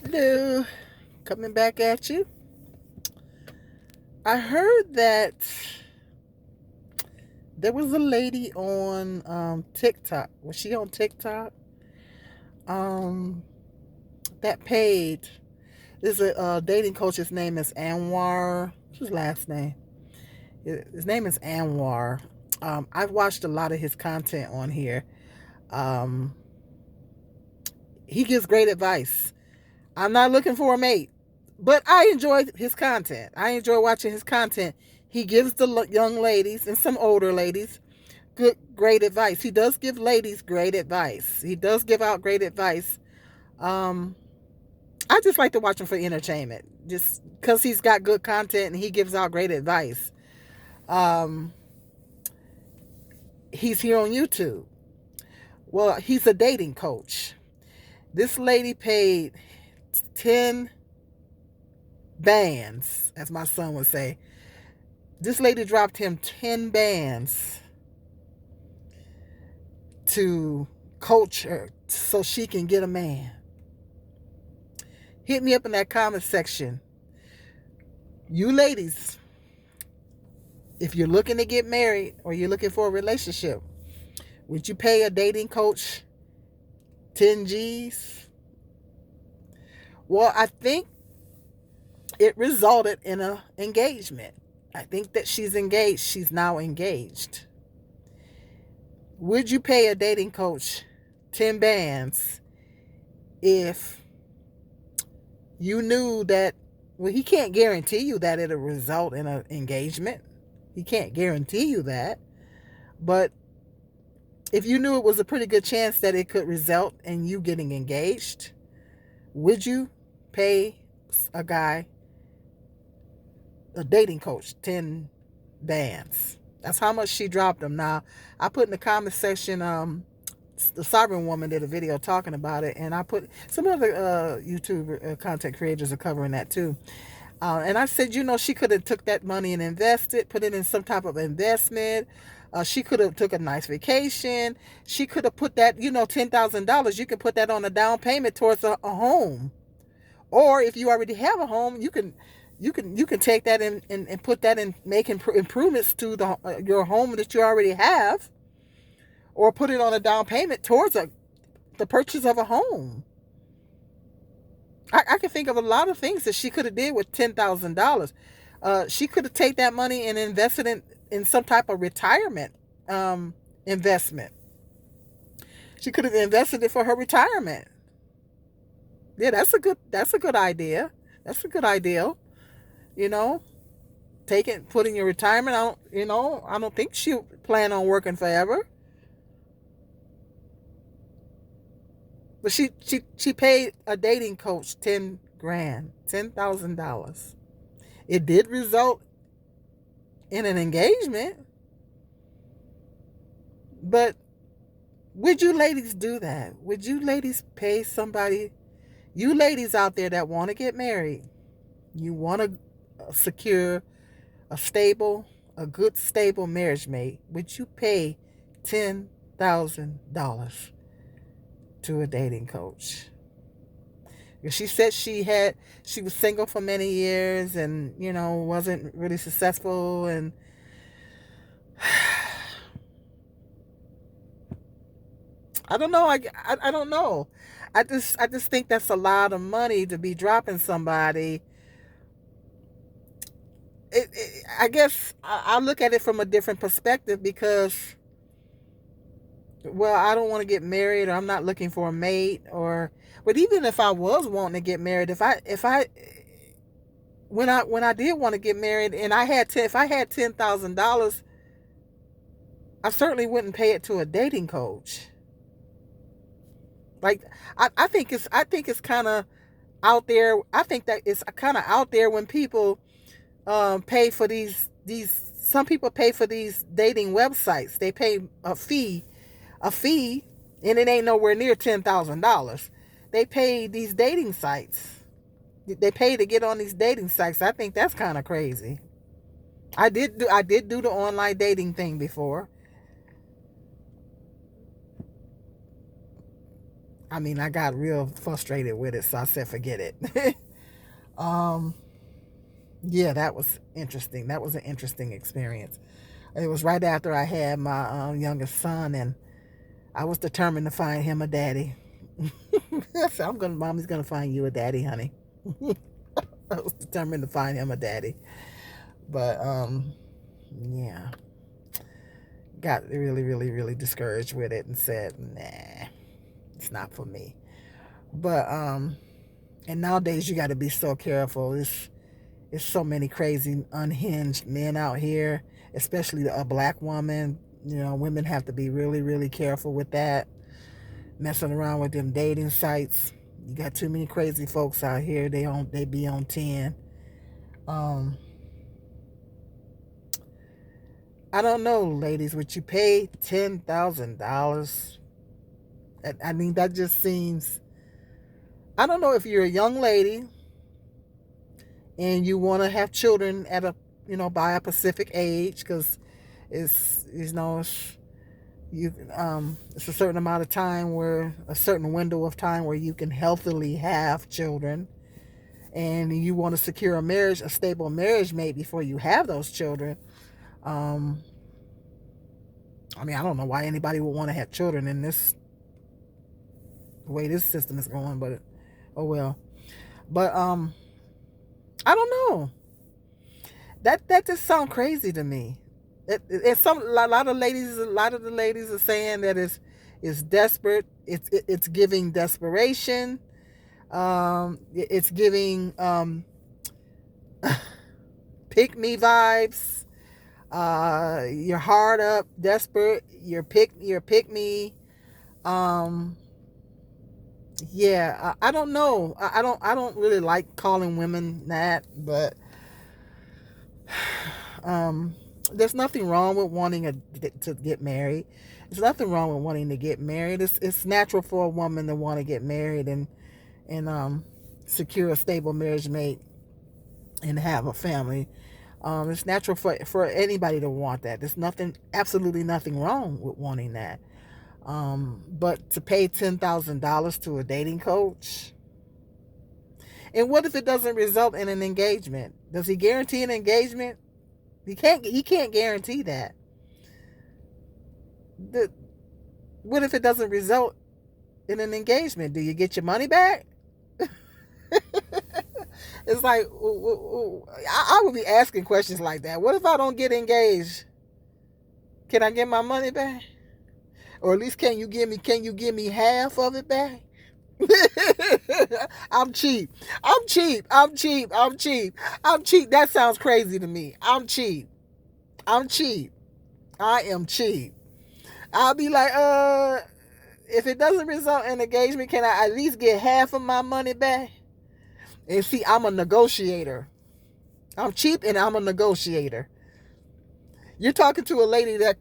Hello, coming back at you. I heard that there was a lady on TikTok. Was she on TikTok? Um, that paid. This is a dating coach. His name is Anwar. What's his last name? His name is Anwar. I've watched a lot of his content on here. Um, he gives great advice. I'm not looking for a mate, but I enjoy his content. I enjoy watching his content. He gives the young ladies and some older ladies great advice. He does give ladies great advice. He does give out great advice. Um, I just like to watch him for entertainment, just because he's got good content and he gives out great advice. Um, he's here on YouTube. Well, he's a dating coach. This lady paid 10 bands, as my son would say. This lady dropped him 10 bands to coach her so she can get a man. Hit me up in that comment section. You ladies, if you're looking to get married or you're looking for a relationship, would you pay a dating coach 10 G's? Well, I think it resulted in an engagement. I think that she's engaged. She's now engaged. Would you pay a dating coach 10 bands if you knew that, well, he can't guarantee you that it'll result in an engagement. He can't guarantee you that. But if you knew it was a pretty good chance that it could result in you getting engaged, would you pay a guy, a dating coach, 10 bands? That's how much she dropped him. Now, I put in the comment section, the Sovereign Woman did a video talking about it, and I put some other YouTube content creators are covering that too. And I said, she could have took that money and invested, put it in some type of investment. She could have took a nice vacation. She could have put that, $10,000. You can put that on a down payment towards a home. Or if you already have a home, you can take that and put that in making improvements to your home that you already have, or put it on a down payment towards the purchase of a home. I can think of a lot of things that she could have did with $10,000. She could have taken that money and invested in some type of retirement investment. She could have invested it for her retirement. Yeah, that's a good idea. That's a good idea. You know, putting your retirement out. I don't think she plan on working forever. But she paid a dating coach 10 grand, $10,000. It did result in an engagement, but would you ladies do that? Would you ladies pay somebody? You ladies out there that want to get married, you want to secure a stable, a good stable marriage mate. Would you pay $10,000 to a dating coach? She said she was single for many years and wasn't really successful, and I don't know. I don't know. I just think that's a lot of money to be dropping somebody. I guess I look at it from a different perspective because, well, I don't want to get married, or I'm not looking for a mate, or but even if I was wanting to get married, if I when I did want to get married and if I had $10,000, I certainly wouldn't pay it to a dating coach. Like I think it's kind of out there. I think that it's kind of out there when people pay for these. Some people pay for these dating websites. They pay a fee, and it ain't nowhere near $10,000. They pay these dating sites. They pay to get on these dating sites. I think that's kind of crazy. I did do the online dating thing before. I mean, I got real frustrated with it, so I said, forget it. um, yeah, that was interesting. That was an interesting experience. It was right after I had my youngest son, and I was determined to find him a daddy. So mommy's gonna find you a daddy, honey. I was determined to find him a daddy. But yeah, got really, really, really discouraged with it and said, nah, it's not for me. But and nowadays you got to be so careful. It's so many crazy unhinged men out here, especially a black woman. You know, women have to be really, really careful with that. Messing around with them dating sites. You got too many crazy folks out here. They be on 10. Um, I don't know, ladies. Would you pay $10,000? I mean, that just seems. I don't know if you're a young lady and you want to have children at a by a specific age, because it's it's a certain amount of time, where a certain window of time where you can healthily have children, and you want to secure a stable marriage mate before you have those children. I mean, I don't know why anybody would want to have children in this the way this system is going, but oh well. But I don't know. That just sounds crazy to me. A lot of the ladies are saying that it's desperate. It's giving desperation. It's giving pick me vibes. You're hard up, desperate. You're pick me. Yeah, I don't know. I don't really like calling women that, but there's nothing wrong with wanting to get married. There's nothing wrong with wanting to get married. It's natural for a woman to want to get married and secure a stable marriage mate and have a family. It's natural for anybody to want that. There's absolutely nothing wrong with wanting that. But to pay $10,000 to a dating coach, and what if it doesn't result in an engagement? Does he guarantee an engagement? He can't guarantee that. What if it doesn't result in an engagement? Do you get your money back? It's like, I would be asking questions like that. What if I don't get engaged? Can I get my money back? Or at least can you give me half of it back? I'm cheap. That sounds crazy to me. I'm cheap. I am cheap. I'll be like, if it doesn't result in engagement, can I at least get half of my money back? And see, I'm a negotiator. I'm cheap and I'm a negotiator. You're talking to a lady that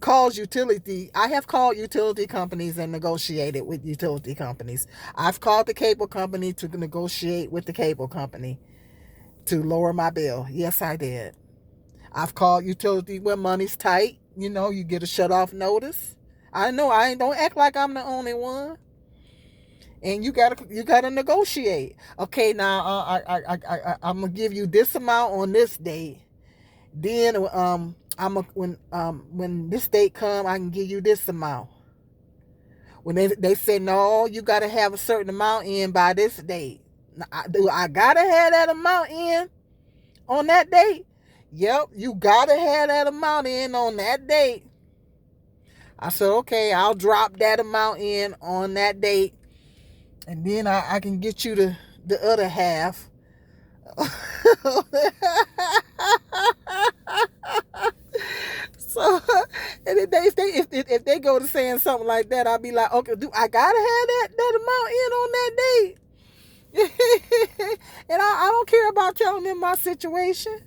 calls utility. I have called utility companies and negotiated with utility companies. I've called the cable company to negotiate with the cable company to lower my bill. Yes, I did. I've called utility when money's tight. You get a shut-off notice. I know, don't act like I'm the only one. And you gotta negotiate. Okay, now I'm gonna give you this amount on this date. Then when this date come, I can give you this amount. When they say no, you gotta have a certain amount in by this date. I gotta have that amount in on that date? Yep, you gotta have that amount in on that date. I said, okay, I'll drop that amount in on that date, and then I can get you the other half. So, and if they go to saying something like that, I'll be like, okay, I gotta have that amount in on that date. And I don't care about telling them my situation.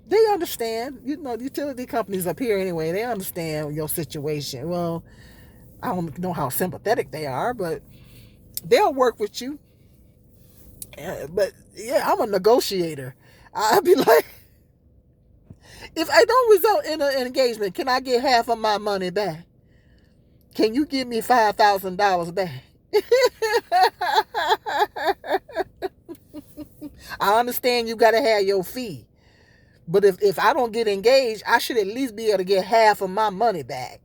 They understand. Utility companies up here anyway, they understand your situation. Well, I don't know how sympathetic they are, but they'll work with you. But yeah, I'm a negotiator. I'd be like, if I don't result in an engagement, can I get half of my money back? Can you give me $5,000 back? I understand you got to have your fee. But if I don't get engaged, I should at least be able to get half of my money back.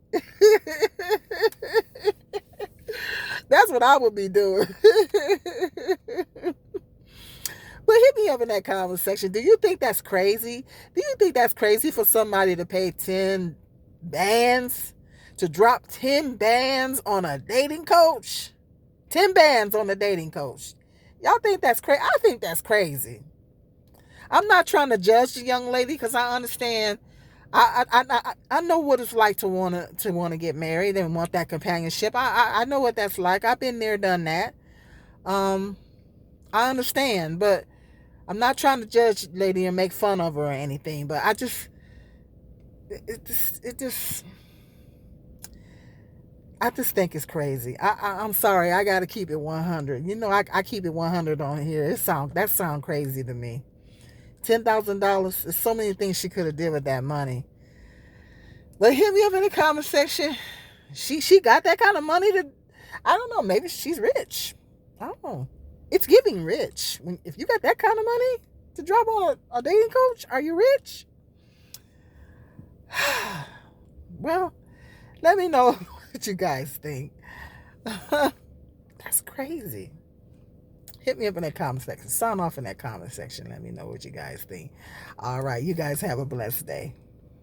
That's what I would be doing. But hit me up in that comment section. Do you think that's crazy? Do you think that's crazy for somebody to pay 10 bands? To drop 10 bands on a dating coach? 10 bands on a dating coach. Y'all think that's crazy? I think that's crazy. I'm not trying to judge the young lady because I understand. I know what it's like to wanna get married and want that companionship. I know what that's like. I've been there, done that. I understand, but I'm not trying to judge the lady and make fun of her or anything. But it just I just think it's crazy. I'm sorry. I got to keep it 100. You know, I keep it 100 on here. That sound crazy to me. $10,000. There's so many things she could have did with that money. But hit me up in the comment section. She got that kind of money to, I don't know, maybe she's rich. I don't know. It's giving rich. If you got that kind of money to drop on a dating coach, are you rich? Well, let me know what you guys think. That's crazy. Hit me up in that comment section. Sign off in that comment section. Let me know what you guys think. All right. You guys have a blessed day.